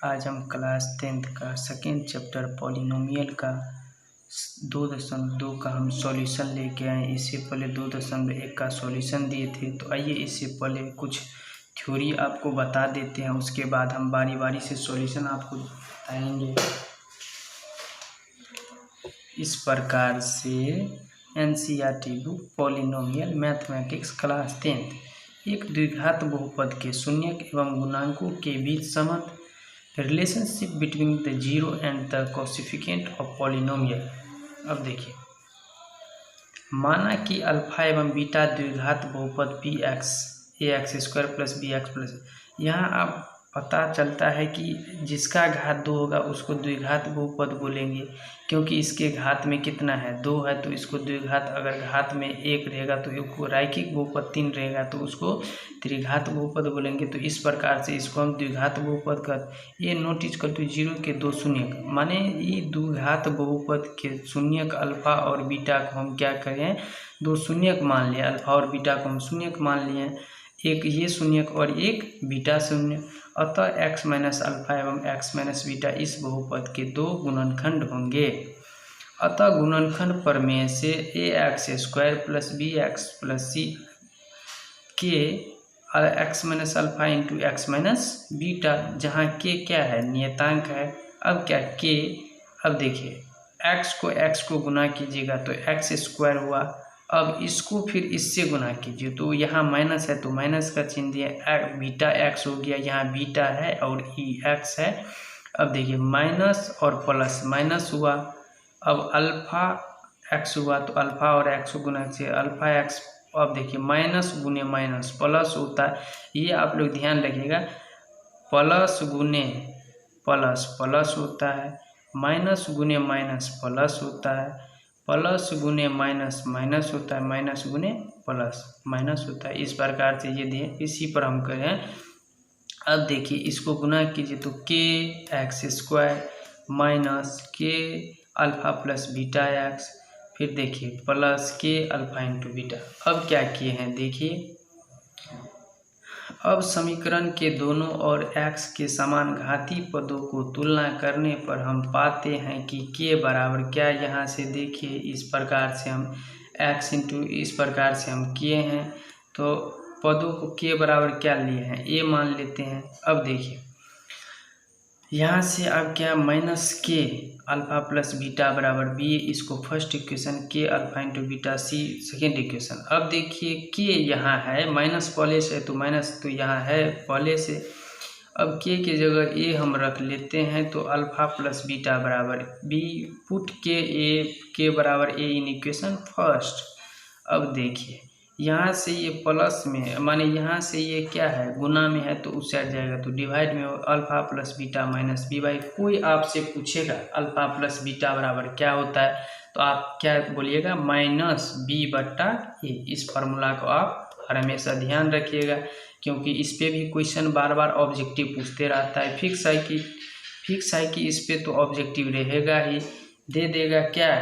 आज हम class 10th का सेकेंड चैप्टर पॉलिनोमियल का 2.2 का हम सॉल्यूशन लेके आए। इससे पहले 2.1 का सॉल्यूशन दिए थे। तो आइए इससे पहले कुछ थ्योरी आपको बता देते हैं, उसके बाद हम बारी बारी से सॉल्यूशन आपको बताएंगे। इस प्रकार से NCERT book polynomial mathematics class 10th एक द्विघात बहुपद के शून्यक एवं गुणांकों के बीच संबंध relationship between the zero and the coefficient of polynomial. अब देखिए, माना कि अल्फा एवं बीटा द्विघात बहुपद P X A X square plus B X plus, यहाँ आप पता चलता है कि जिसका घात 2 होगा उसको द्विघात बहुपद बोलेंगे, क्योंकि इसके घात में कितना है 2 है, तो इसको द्विघात, अगर घात में 1 रहेगा तो इसको रैखिक बहुपद 3 रहेगा तो उसको त्रिघात बहुपद बोलेंगे। तो इस प्रकार से इसको हम द्विघात बहुपद कर, ये नोटिस कर, तो जीरो के दो शून्यक, माने ये द्विघात बहुपद के शून्यक अल्फा और बीटा को हम क्या करें, दो शून्यक मान लिए, अल्फा और बीटा को हम शून्यक मान लिए, एक ये शून्यक और एक बीटा शून्य। अतः x माइनस अल्फा एवं x माइनस बीटा इस बहुपद के दो गुणनखंड होंगे। अतः गुणनखंड प्रमेय से A X square plus B X plus C के x minus alpha into X minus beta, जहाँ के क्या है नियतांक है। अब क्या के, अब देखिए x को गुना कीजिएगा तो एक्स स्क्वायर हुआ। अब इसको फिर इससे गुना कीजिए तो यहाँ माइनस है तो माइनस का चिन्ह दिया, बीटा एक्स हो गया, यहाँ बीटा है और ई एक्स है। अब देखिए माइनस और प्लस माइनस हुआ, अब अल्फा एक्स हुआ तो अल्फा और एक्स को गुना कीजिए, अल्फा एक्स। अब देखिए माइनस गुने माइनस प्लस होता है, ये आप लोग ध्यान रखिएगा, प्लस गुने प्लस प्लस होता है, माइनस गुने माइनस प्लस होता है, प्लस गुने माइनस माइनस होता है, माइनस गुने प्लस माइनस होता है। इस प्रकार से ये दिए, इसी पर हम करें। अब देखिए इसको गुना कीजिए तो के एक्स स्क्वायर माइनस के अल्फा प्लस बीटा एक्स, फिर देखिए प्लस के अल्फा इंटू बीटा। अब क्या किए हैं देखिए, अब समीकरण के दोनों ओर x के समान घातीय पदों को तुलना करने पर हम पाते हैं कि k बराबर क्या, यहाँ से देखिए इस प्रकार से हम x इंटू इस प्रकार से हम किए हैं, तो पदों को k बराबर क्या लिए हैं a मान लेते हैं। अब देखिए यहाँ से अब क्या माइनस के अल्फा प्लस बीटा बराबर बी, इसको फर्स्ट इक्वेशन, के अल्फा इंटू बीटा सी सेकेंड इक्वेशन। अब देखिए के यहाँ है माइनस पहले से, तो माइनस तो यहाँ है पहले से, अब के की जगह ए हम रख लेते हैं, तो अल्फा प्लस बीटा बराबर बी, पुट के बराबर ए इन इक्वेशन फर्स्ट। अब देखिए यहाँ से ये प्लस में, माने यहाँ से ये क्या है गुना में है तो उस साइड जाएगा, तो डिवाइड में alpha plus beta minus b by. कोई आपसे पूछेगा अल्फा प्लस बीटा बराबर क्या होता है तो आप क्या बोलिएगा, माइनस बी बट्टा ए। इस फार्मूला को आप हमेशा ध्यान रखिएगा, क्योंकि इस पे भी क्वेश्चन बार बार ऑब्जेक्टिव पूछते रहता है। फिक्स है कि इस पे तो ऑब्जेक्टिव रहेगा ही, दे देगा क्या,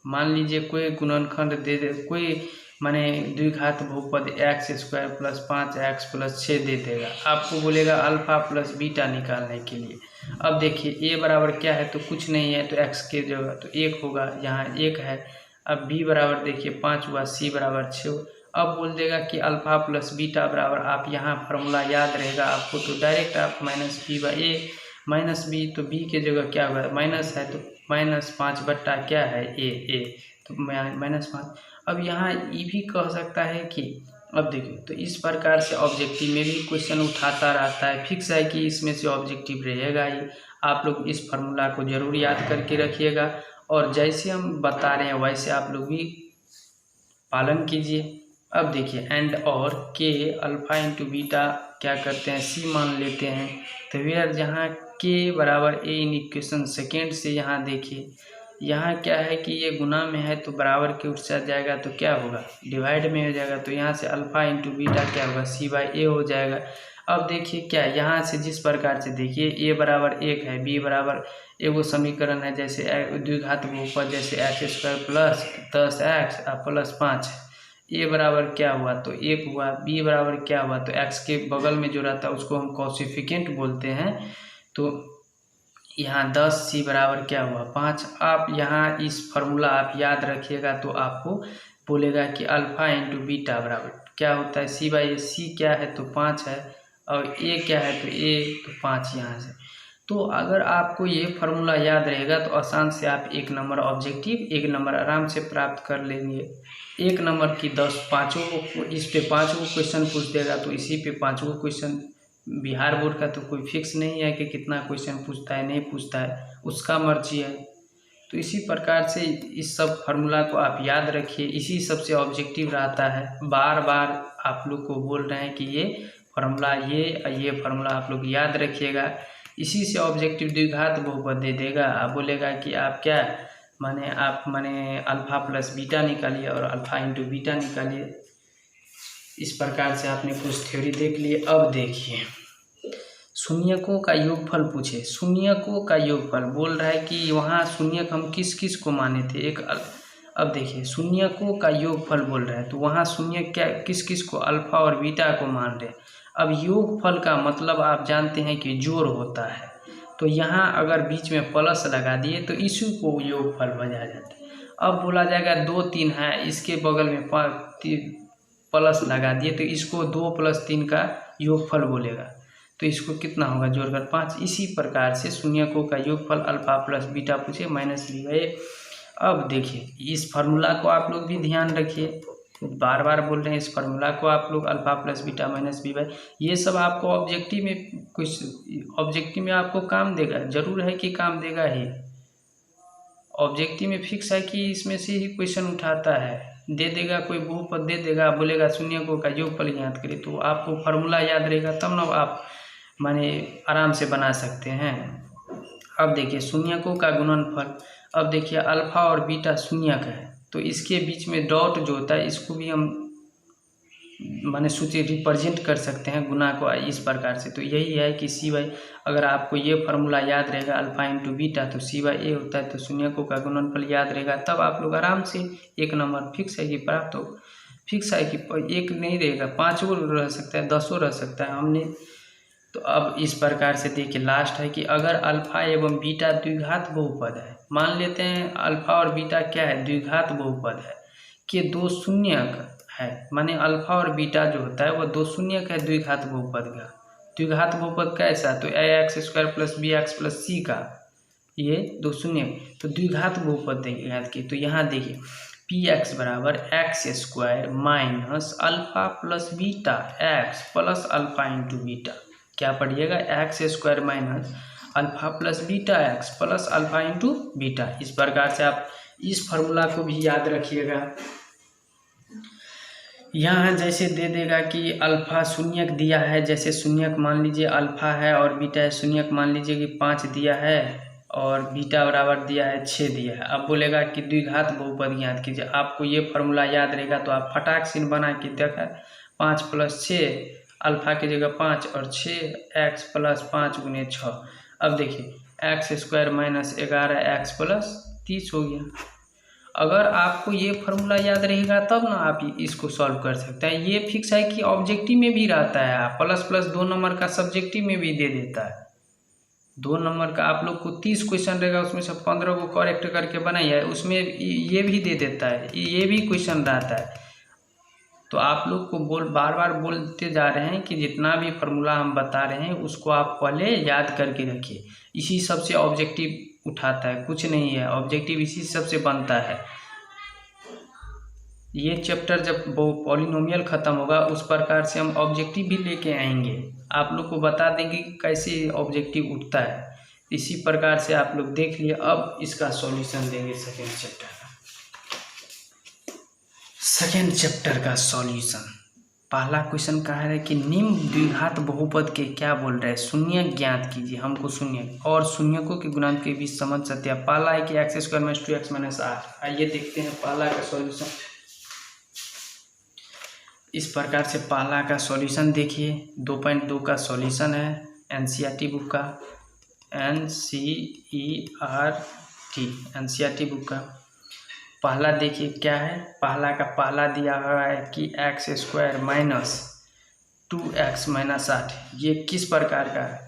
मान लीजिए कोई गुणनखंड दे दे, कोई माने द्विघात बहुपद x square plus 5x plus 6 दे देगा, आपको बोलेगा अल्फा प्लस बीटा निकालने के लिए। अब देखिए a बराबर क्या है, तो कुछ नहीं है, तो x के जगह तो 1 होगा, यहाँ 1 है। अब b बराबर देखिए 5 हुआ, c बराबर 6। अब बोल देगा कि अल्फा प्लस बीटा बराबर, आप यहाँ फार्मूला याद रहेगा आपको, तो डायरेक्ट आप minus b by a minus b, तो b के जगह क्या होगा माइनस है, तो माइनस 5 बट्टा क्या है ए, तो माइनस 5। अब यहाँ ये भी कह सकता है कि, अब देखिए तो इस प्रकार से ऑब्जेक्टिव में भी क्वेश्चन उठाता रहता है। फिक्स है कि इसमें से ऑब्जेक्टिव रहेगा ही, आप लोग इस फार्मूला को जरूर याद करके रखिएगा, और जैसे हम बता रहे हैं वैसे आप लोग भी पालन कीजिए। अब देखिए एंड और के अल्फा इंटू बीटा क्या करते हैं सी मान लेते हैं, तो वेयर जहाँ के बराबर ए इन इक्वेशन सेकेंड से, यहाँ देखिए यहाँ क्या है कि ये गुना में है तो बराबर के उठ जाएगा, तो क्या होगा डिवाइड में हो जाएगा, तो यहाँ से अल्फा इंटू बीटा क्या होगा सी बाई ए हो जाएगा। अब देखिए क्या, यहाँ से जिस प्रकार से देखिए ए बराबर 1 है, बी बराबर एगो समीकरण है जैसे द्विघात बहुपद जैसे x square plus 10x plus 5 है, ए बराबर क्या हुआ तो 1 हुआ, बी बराबर क्या हुआ तो एक्स के बगल में जो रहता है उसको हम कोएफिशिएंट बोलते हैं, तो यहाँ 10 सी बराबर क्या हुआ 5। आप यहाँ इस फार्मूला आप याद रखिएगा तो आपको बोलेगा कि अल्फ़ा इंटू बीटा बराबर क्या होता है सी बाई ए। सी क्या है तो 5 है और ए क्या है तो ए तो 5 यहाँ से। तो अगर आपको ये फार्मूला याद रहेगा तो आसान से आप 1 नंबर ऑब्जेक्टिव 1 नंबर आराम से प्राप्त कर लेंगे। 1 नंबर की 10 पाँचों को इस पे 5 को क्वेश्चन पूछ देगा तो इसी पे 5 को क्वेश्चन। बिहार बोर्ड का तो कोई फिक्स नहीं है कि कितना क्वेश्चन पूछता है नहीं पूछता है, उसका मर्जी है। तो इसी प्रकार से इस सब फार्मूला को आप याद रखिए, इसी सबसे ऑब्जेक्टिव रहता है। बार बार आप लोग को बोल रहे हैं कि ये फार्मूला ये फार्मूला आप लोग याद रखिएगा। इसी से ऑब्जेक्टिव द्विघात बहुपद दे देगा। आप बोलेगा कि आप क्या माने अल्फ़ा प्लस बीटा निकालिए और अल्फ़ा इंटू बीटा निकालिए। इस प्रकार से आपने कुछ थ्योरी देख लिए। अब देखिए शून्यकों का योगफल पूछे। शून्यकों का योगफल बोल रहा है कि वहाँ शून्यक हम किस किस को माने थे अब देखिए शून्यकों का योगफल बोल रहा है तो वहाँ शून्यक क्या किस किस को अल्फ़ा और बीटा को मान रहे। अब योगफल का मतलब आप जानते हैं कि जोड़ होता है। तो यहाँ अगर बीच में प्लस लगा दिए तो इसी को योगफल बना जाता है। अब बोला जाएगा 2 3 है, इसके बगल में प्लस लगा दिए तो इसको 2 + 3 का योगफल बोलेगा। तो इसको कितना होगा जोड़कर 5। इसी प्रकार से शून्यकों का योगफल अल्फ़ा प्लस बीटा पूछे -b/a। अब देखिए इस फार्मूला को आप लोग भी ध्यान रखिए, बार बार बोल रहे हैं इस फार्मूला को आप लोग अल्फ़ा प्लस बीटा -b/, ये सब आपको ऑब्जेक्टिव में आपको काम देगा, जरूर है कि काम देगा ही। ऑब्जेक्टिव में फिक्स है कि इसमें से ही क्वेश्चन उठाता है, दे देगा कोई बहुपद दे देगा, बोलेगा शून्यकों का योगफल याद करें। तो आपको फार्मूला याद रहेगा तब ना आप माने आराम से बना सकते हैं। अब देखिए शून्यकों का गुणनफल। अब देखिए अल्फ़ा और बीटा शून्यक है तो इसके बीच में डॉट जो होता है इसको भी हम माने सूची रिप्रेजेंट कर सकते हैं गुना को इस प्रकार से। तो यही है कि c/a अगर आपको ये फार्मूला याद रहेगा अल्फ़ा इंटू बीटा तो c/a होता है। तो शून्यकों का गुणनफल याद रहेगा तब आप लोग आराम से 1 नंबर फिक्स है कि प्राप्त हो। फिक्स है कि 1 नहीं रहेगा, 5 रह सकता है, 10 रह सकता है हमने। तो अब इस प्रकार से देखिए लास्ट है कि अगर अल्फ़ा एवं बीटा द्विघात बहुपद है, मान लेते हैं अल्फ़ा और बीटा क्या है द्विघात बहुपद है कि 2 शून्यक है, माने अल्फ़ा और बीटा जो होता है वो 2 शून्यक है द्विघात बहुपद का। द्विघात बहुपद कैसा तो ax² + bx + c का ये 2 शून्यक तो द्विघात बहुपद देखिए याद की। तो यहाँ देखिए px बराबर x² - alpha plus beta x plus alpha into beta क्या पढ़िएगा x² - alpha plus beta x plus alpha into beta. इस प्रकार से आप इस फार्मूला को भी याद रखिएगा। यहाँ जैसे दे देगा कि अल्फ़ा शून्यक दिया है, जैसे शून्यक मान लीजिए अल्फ़ा है और बीटा शून्यक मान लीजिए कि 5 दिया है और बीटा बराबर दिया है 6 दिया है। अब बोलेगा कि द्विघात बहुपद याद कीजिए। आपको ये फार्मूला याद रहेगा तो आप फटाक से बना के देखा 5 + 6 अल्फ़ा की जगह 5 और 6 x + 5 × 6। अब देखिए x² - 11 x + 30 हो गया। अगर आपको ये फार्मूला याद रहेगा तब ना आप इसको सॉल्व कर सकते हैं। ये फिक्स है कि ऑब्जेक्टिव में भी रहता है, प्लस 2 नंबर का सब्जेक्टिव में भी दे देता है। 2 नंबर का आप लोग को 30 क्वेश्चन रहेगा, उसमें से 15 को करेक्ट करके बनाइए, उसमें ये भी दे देता है, ये भी क्वेश्चन रहता है। तो आप लोग को बार बार बोलते जा रहे हैं कि जितना भी फार्मूला हम बता रहे हैं उसको आप पहले याद करके रखिए। इसी सब से ऑब्जेक्टिव उठाता है, कुछ नहीं है, ऑब्जेक्टिव इसी सब से बनता है। ये चैप्टर जब वो पॉलिनोमियल ख़त्म होगा उस प्रकार से हम ऑब्जेक्टिव भी लेके आएंगे, आप लोग को बता देंगे कि कैसे ऑब्जेक्टिव उठता है। इसी प्रकार से आप लोग देख लिए। अब इसका सॉल्यूशन देंगे सेकेंड चैप्टर का सॉल्यूशन। पहला क्वेश्चन कहा है कि निम्न द्विघात बहुपद के क्या बोल रहे हैं शून्यक ज्ञात कीजिए। हमको शून्यक और शून्यकों के गुणांक के बीच समझ सकते हैं। पहला है कि x² - 2x - 8। आइए देखते हैं पहला का सॉल्यूशन। इस प्रकार से पहला का सॉल्यूशन देखिए 2.2 का सॉल्यूशन है एनसीईआरटी बुक का, एनसीईआरटी बुक का। पहला देखिए क्या है, पहला का पहला दिया हुआ है कि x² - 2x - 8। ये किस प्रकार का है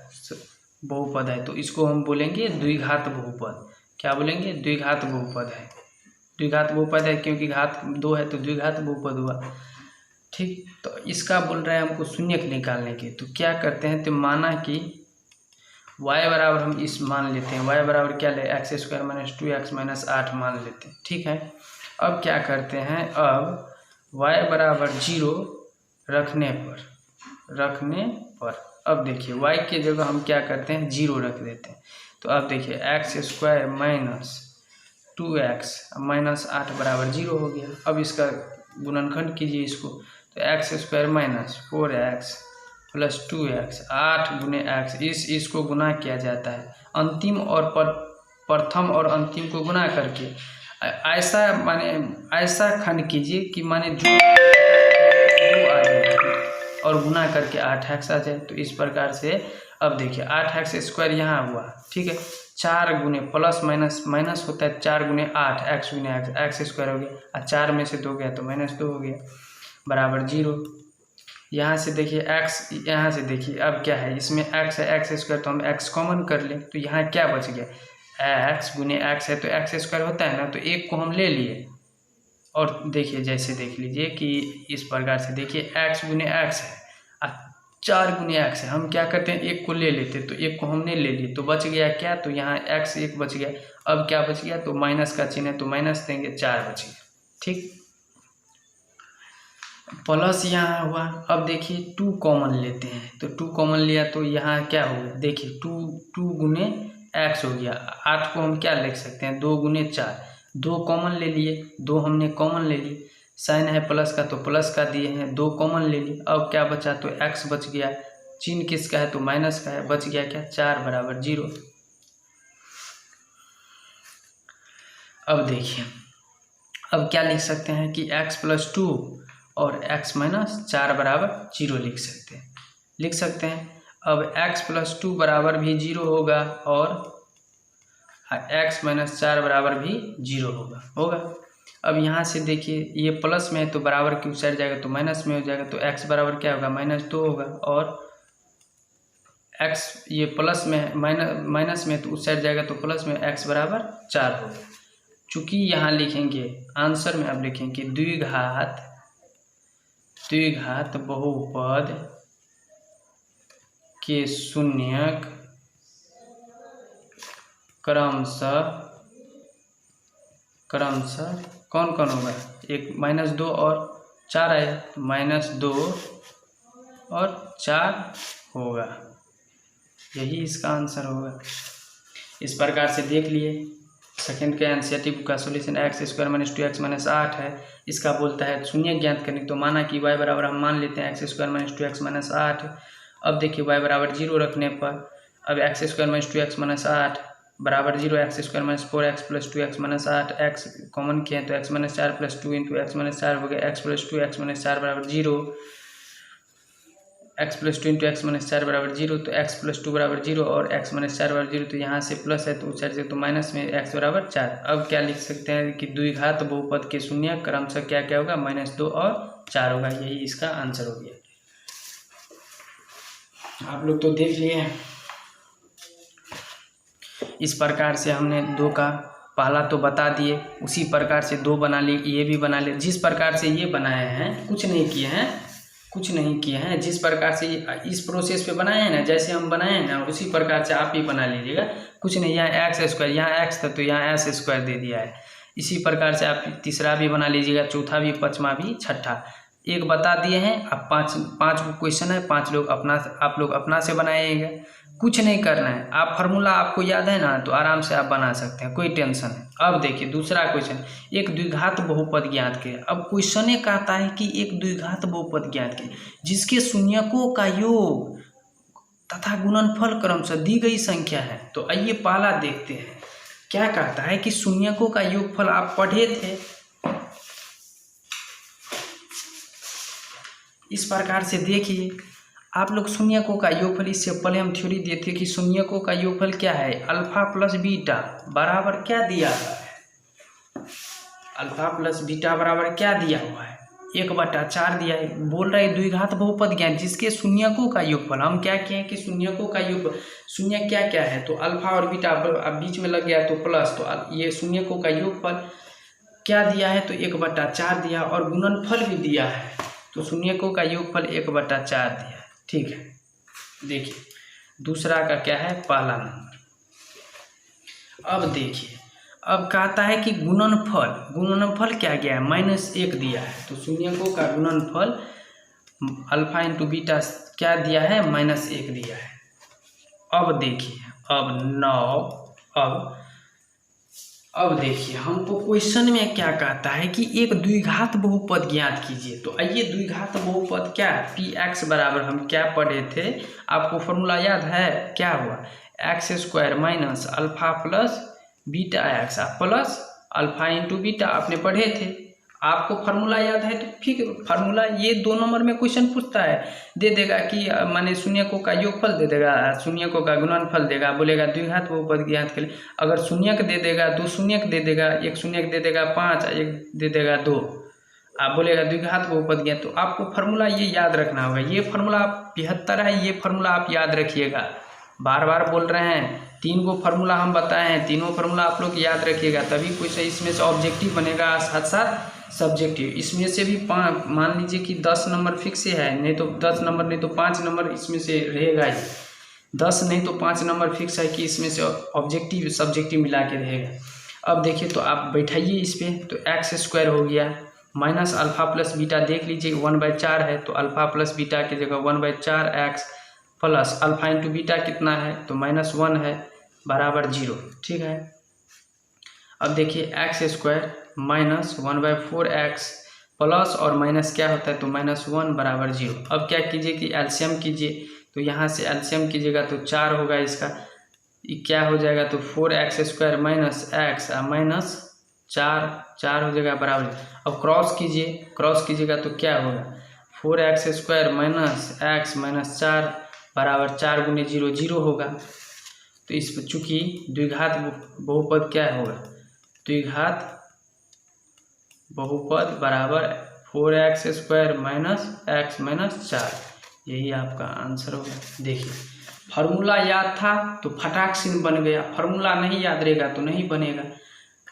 बहुपद है, तो इसको हम बोलेंगे द्विघात बहुपद। क्या बोलेंगे? द्विघात बहुपद है। द्विघात बहुपद है क्योंकि घात 2 है तो द्विघात बहुपद हुआ। ठीक, तो इसका बोल रहा है हमको शून्यक निकालने के। तो क्या करते हैं, तो माना कि y बराबर हम इस मान लेते हैं, y बराबर क्या ले, x square minus 2x minus 8 मान लेते हैं। ठीक है, अब क्या करते हैं, अब y बराबर 0 रखने पर अब देखिए y के जगह हम क्या करते हैं, 0 रख देते हैं। तो अब देखिए x square minus 2x minus 8 बराबर 0 हो गया। अब इसका गुणनखंड कीजिए इसको, तो x square minus 4x plus 2x 8 गुने x, इसको गुना किया जाता है। अंतिम और प्रथम और अंतिम को गुना करके ऐसा खंड कीजिए कि माने जो आ जाए और गुना करके 8x आ जाए। तो इस प्रकार से अब देखिए 8x स्क्वायर यहाँ हुआ। ठीक है, 4 गुने प्लस माइनस माइनस होता है, 4 गुने 8 x गुने x स्क्वायर हो गया, और 4 में से 2 गया तो -2 हो गया बराबर 0। यहाँ से देखिए x, यहाँ से देखिए अब क्या है, इसमें x है x स्क्वायर, तो हम x कॉमन कर लें। तो यहाँ क्या बच गया, x गुने x है तो x स्क्वायर होता है ना, तो 1 को हम ले लिए। और देखिए जैसे देख लीजिए कि इस प्रकार से देखिए x गुने x है और 4 गुने x है, हम क्या करते हैं 1 को ले लेते, तो 1 को हमने ले लिए तो बच गया क्या, तो यहाँ x 1 बच गया। अब क्या बच गया, तो माइनस का चिन्ह है तो माइनस देंगे, 4 बच गया। ठीक, प्लस यहाँ हुआ। अब देखिए 2 कॉमन लेते हैं, तो 2 कॉमन लिया तो यहाँ क्या होगा, देखिए 2 गुने x हो गया। 8 को हम क्या लिख सकते हैं, 2 गुने 4, 2 कॉमन ले लिए, 2 हमने कॉमन ले लिए, साइन है प्लस का तो प्लस का दिए हैं, 2 कॉमन ले लिए। अब क्या बचा, तो x बच गया, चिन्ह किसका है, तो माइनस का है, बच गया क्या, 4 बराबर 0। अब देखिए अब क्या लिख सकते हैं कि x प्लस 2 और x माइनस 4 बराबर 0 लिख सकते हैं। अब x प्लस 2 बराबर भी 0 होगा और x माइनस 4 बराबर भी 0 होगा। अब यहाँ से देखिए ये प्लस में है तो बराबर की उस साइड जाएगा तो माइनस में हो जाएगा, तो x बराबर क्या होगा, -2 होगा। और x ये प्लस में है, माइनस में तो उस साइड जाएगा तो प्लस में, x बराबर 4 होगा। चूँकि यहाँ लिखेंगे आंसर में, अब लिखेंगे द्विघात बहुपद के शून्यक क्रमशः कौन कौन होगा, एक -2 और 4 आया तो -2 और 4 होगा, यही इसका आंसर होगा। इस प्रकार से देख लिए सेकंड के एनसीईआरटी बुक का solution x square minus 2x minus 8 है। इसका बोलता है शून्य ज्ञात करने, तो माना कि y बराबर हम मान लेते हैं x square minus 2x minus 8। अब देखिए y बराबर 0 रखने पर अब x square minus 2x minus 8 बराबर 0, x square minus 4x plus 2x minus 8, x common किए तो x minus 4 plus 2 into X minus 4 हो गया, x प्लस 2 x माइनस 4 बराबर 0, x plus 2 into X minus 4 बराबर 0, तो x प्लस 2 बराबर 0 और x माइनस 4 बराबर 0, तो यहाँ से प्लस है तो उस साइड से तो माइनस में x बराबर 4। अब क्या लिख सकते हैं कि द्विघात बहुपद के शून्य क्रमशः क्या क्या होगा, -2 और 4 होगा, यही इसका आंसर हो गया। आप लोग तो देख लिए इस प्रकार से हमने 2 का पहला तो बता दिए, उसी प्रकार से 2 बना लिए, ये भी बना लिए। जिस प्रकार से ये बनाए हैं कुछ नहीं किए हैं, जिस प्रकार से इस प्रोसेस पे बनाए हैं ना, जैसे हम बनाए हैं ना उसी प्रकार से आप ही बना लीजिएगा। कुछ नहीं, यहाँ एक्स स्क्वायर, यहाँ एक्स था तो यहाँ एस स्क्वायर दे दिया है। इसी प्रकार से आप तीसरा भी बना लीजिएगा, चौथा भी, पाँचवा भी, छठा। एक बता दिए हैं, अब पाँच क्वेश्चन है, आप लोग अपना से बनाइएगा, कुछ नहीं करना है। आप फार्मूला आपको याद है ना तो आराम से आप बना सकते हैं, कोई टेंशन है। अब देखिए दूसरा क्वेश्चन, एक द्विघात बहुपद ज्ञात कीजिए। अब क्वेश्चन ये कहता है कि एक द्विघात बहुपद ज्ञात कीजिए जिसके शून्यकों का योग तथा गुणनफल क्रमशः दी गई संख्या है। तो आइए पहला देखते हैं क्या कहता है कि शून्यकों का योगफल आप पढ़े थे इस प्रकार से। देखिए आप लोग शून्यकों का योगफल, इससे पहले हम थ्योरी दिए थे कि शून्यकों का योगफल क्या है, अल्फा प्लस बीटा बराबर क्या दिया हुआ है, अल्फा प्लस बीटा बराबर क्या दिया हुआ है, 1/4 दिया है। बोल रहा है द्विघात बहुपद ज्ञात जिसके शून्यकों का योगफल। हम क्या किए हैं कि शून्यकों का योग, शून्य क्या क्या है तो अल्फा और बीटा, अब बीच में लग गया तो प्लस, तो ये शून्यकों का योगफल क्या दिया है तो 1/4 दिया, और गुणनफल भी दिया है, तो शून्यकों का योगफल 1/4 दिया है। ठीक है, देखिए दूसरा का क्या है, पहला नंबर। अब देखिए, अब कहता है कि गुणनफल, गुणनफल क्या गया है, -1 दिया है, तो शून्यकों का गुणनफल अल्फा इंटू बीटा क्या दिया है, -1 दिया है। अब देखिए, अब देखिए हमको क्वेश्चन में क्या कहता है कि एक द्विघात बहुपद ज्ञात कीजिए। तो आइए, द्विघात बहुपद क्या है, px बराबर, हम क्या पढ़े थे, आपको फॉर्मूला याद है, क्या हुआ, x² minus alpha plus beta x plus alpha into beta, आपने पढ़े थे, आपको फार्मूला याद है, तो फिर फार्मूला ये 2 नंबर में क्वेश्चन पूछता है, दे देगा कि माने शून्यकों का योगफल दे देगा, शून्यकों का गुणनफल देगा, बोलेगा द्विघात बहुपद ज्ञात के लिए, अगर शून्यक दे देगा, 2 शून्यक दे देगा, 1 शून्यक दे देगा 5, 1 दे देगा 2, आप बोलेगा द्विघात बहुपद ज्ञात, तो आपको फार्मूला ये याद रखना होगा। ये फार्मूला 75 है, ये फार्मूला आप याद रखिएगा, बार बार बोल रहे हैं, 3 गो फार्मूला हम बताए हैं, तीनों फार्मूला आप लोग याद रखिएगा, तभी कुछ इसमें से ऑब्जेक्टिव बनेगा, साथ साथ सब्जेक्टिव। इसमें से भी मान लीजिए कि 10 नंबर फिक्स है, नहीं तो 10 नंबर, नहीं तो 5 नंबर इसमें से रहेगा ही, 10 नहीं तो 5 नंबर फिक्स है कि इसमें से ऑब्जेक्टिव सब्जेक्टिव मिला के रहेगा। अब देखिए, तो आप बैठाइए इस पर, तो x² हो गया माइनस अल्फा प्लस बीटा, देख लीजिए 1/4 है, तो अल्फा प्लस बीटा की जगह 1/4 x plus alpha into beta कितना है तो -1 है, बराबर 0। ठीक है, अब देखिए x² माइनस 1/4 x प्लस और माइनस क्या होता है तो -1 बराबर 0। अब क्या कीजिए कि एलसीएम कीजिए, तो यहाँ से एलसीएम कीजिएगा तो 4 होगा, इसका क्या हो जाएगा तो 4x² माइनस x माइनस 4 हो जाएगा बराबर। अब क्रॉस कीजिए, क्रॉस कीजिएगा तो क्या होगा 4x² माइनस x माइनस 4 बराबर 4 गुने 0 0 होगा। तो इस पर चूँकि द्विघात बहुपद क्या होगा, द्विघात बहुपद बराबर 4x² माइनस x माइनस 4, यही आपका आंसर होगा। देखिए, फार्मूला याद था तो फटाक से बन गया, फार्मूला नहीं याद रहेगा तो नहीं बनेगा।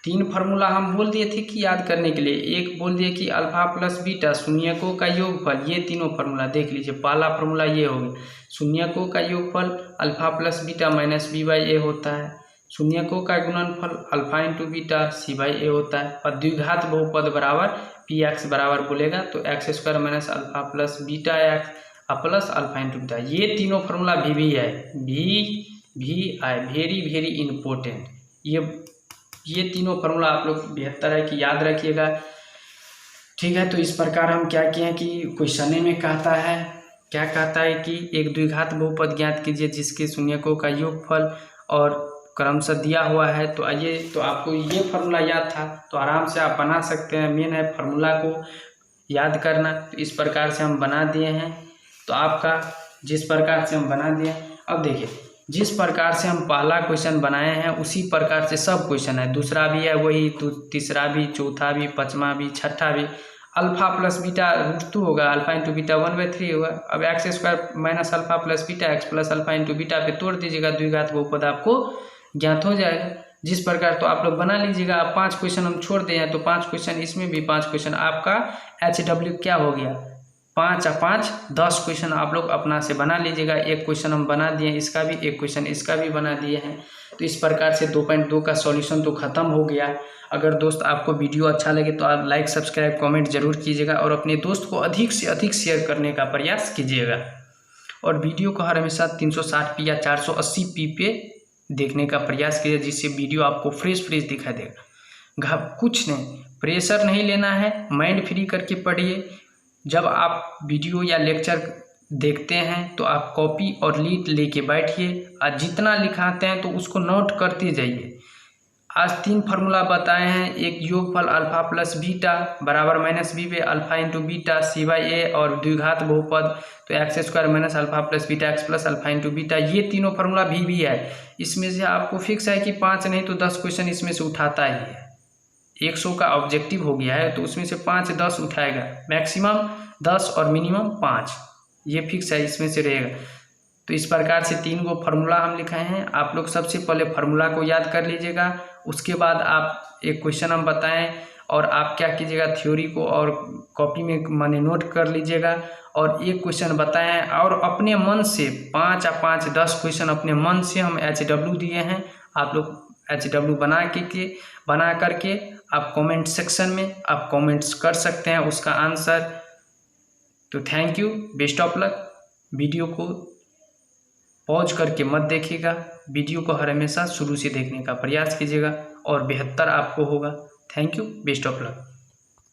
3 फार्मूला हम बोल दिए थे कि याद करने के लिए, एक बोल दिए कि अल्फा प्लस बीटा शून्यकों का योगफल, ये तीनों फार्मूला देख लीजिए। पहला फार्मूला ये हो गया, शून्यकों का योगफल alpha plus beta minus b/a होता है, शून्यकों का गुणनफल अल्फा इंटू बीटा c/a होता है, और द्विघात बहुपद बराबर px बराबर बोलेगा तो x² minus alpha plus beta x plus alpha into beta. ये तीनों फार्मूला भी है, वेरी वेरी इंपॉर्टेंट। ये तीनों फार्मूला आप लोग 72 है कि याद रखिएगा। ठीक है, तो इस प्रकार हम क्या किए हैं कि क्वेश्चन में कहता है, क्या कहता है कि एक द्विघात बहुपद ज्ञात कीजिए जिसके शून्यकों का योगफल और क्रमशः दिया हुआ है। तो आइए, तो आपको ये फार्मूला याद था तो आराम से आप बना सकते हैं, मेन है फार्मूला को याद करना। तो इस प्रकार से हम बना दिए हैं, तो आपका जिस प्रकार से हम बना दिए, अब देखिए जिस प्रकार से हम पहला क्वेश्चन बनाए हैं उसी प्रकार से सब क्वेश्चन है, दूसरा भी है वही, तो तीसरा भी, चौथा भी, पाँचवा भी, छठा भी। अल्फा प्लस बीटा रूट 2 होगा, अल्फा इंटू बीटा 1/3 होगा। अब x² minus alpha plus beta x plus alpha into beta पे तोड़ दीजिएगा, द्विघात बहुपद आपको ज्ञात हो जाएगा। जिस प्रकार तो आप लोग बना लीजिएगा। अब 5 क्वेश्चन हम छोड़ दिए हैं तो 5 क्वेश्चन इसमें भी, 5 क्वेश्चन आपका HW क्या हो गया 5 और 5 10 क्वेश्चन आप लोग अपना से बना लीजिएगा। एक क्वेश्चन हम बना दिए इसका भी, एक क्वेश्चन इसका भी बना दिए हैं। तो इस प्रकार से 2.2 का सॉल्यूशन तो ख़त्म हो गया। अगर दोस्त आपको वीडियो अच्छा लगे तो आप लाइक सब्सक्राइब कमेंट जरूर कीजिएगा और अपने दोस्त को अधिक से अधिक शेयर करने का प्रयास कीजिएगा। और वीडियो को हर हमेशा 360p या 480p पे देखने का प्रयास कीजिए, जिससे वीडियो आपको फ्रेश दिखाई देगा। कुछ नहीं, प्रेशर नहीं लेना है, माइंड फ्री करके पढ़िए। जब आप वीडियो या लेक्चर देखते हैं तो आप कॉपी और लीड लेके बैठिए और जितना लिखाते हैं तो उसको नोट करते जाइए। आज 3 फार्मूला बताए हैं, एक योगफल अल्फा प्लस बीटा बराबर -b पे अल्फा इंटू बीटा c/a, और द्विघात बहुपद तो x² minus alpha plus beta x plus alpha into beta. ये तीनों फार्मूला भी है। इसमें से आपको फिक्स है कि 5 नहीं तो 10 क्वेश्चन इसमें से उठाता ही है। 100 का ऑब्जेक्टिव हो गया है तो उसमें से 5-10 उठाएगा, मैक्सिमम 10 और मिनिमम 5, ये फिक्स है, इसमें से रहेगा। तो इस प्रकार से 3 गो फार्मूला हम लिखाए हैं। आप लोग सबसे पहले फार्मूला को याद कर लीजिएगा, उसके बाद आप एक क्वेश्चन हम बताएं और आप क्या कीजिएगा, थ्योरी को और कॉपी में माने नोट कर लीजिएगा और एक क्वेश्चन बताएं और अपने मन से 5 या 5 10 क्वेश्चन अपने मन से हम HW दिए हैं। आप लोग HW बना करके आप कमेंट सेक्शन में आप कमेंट्स कर सकते हैं उसका आंसर। तो thank you, best of luck. Video को पॉज करके मत देखिएगा, वीडियो को हर हमेशा शुरू से देखने का प्रयास कीजिएगा और बेहतर आपको होगा। Thank you, best of luck.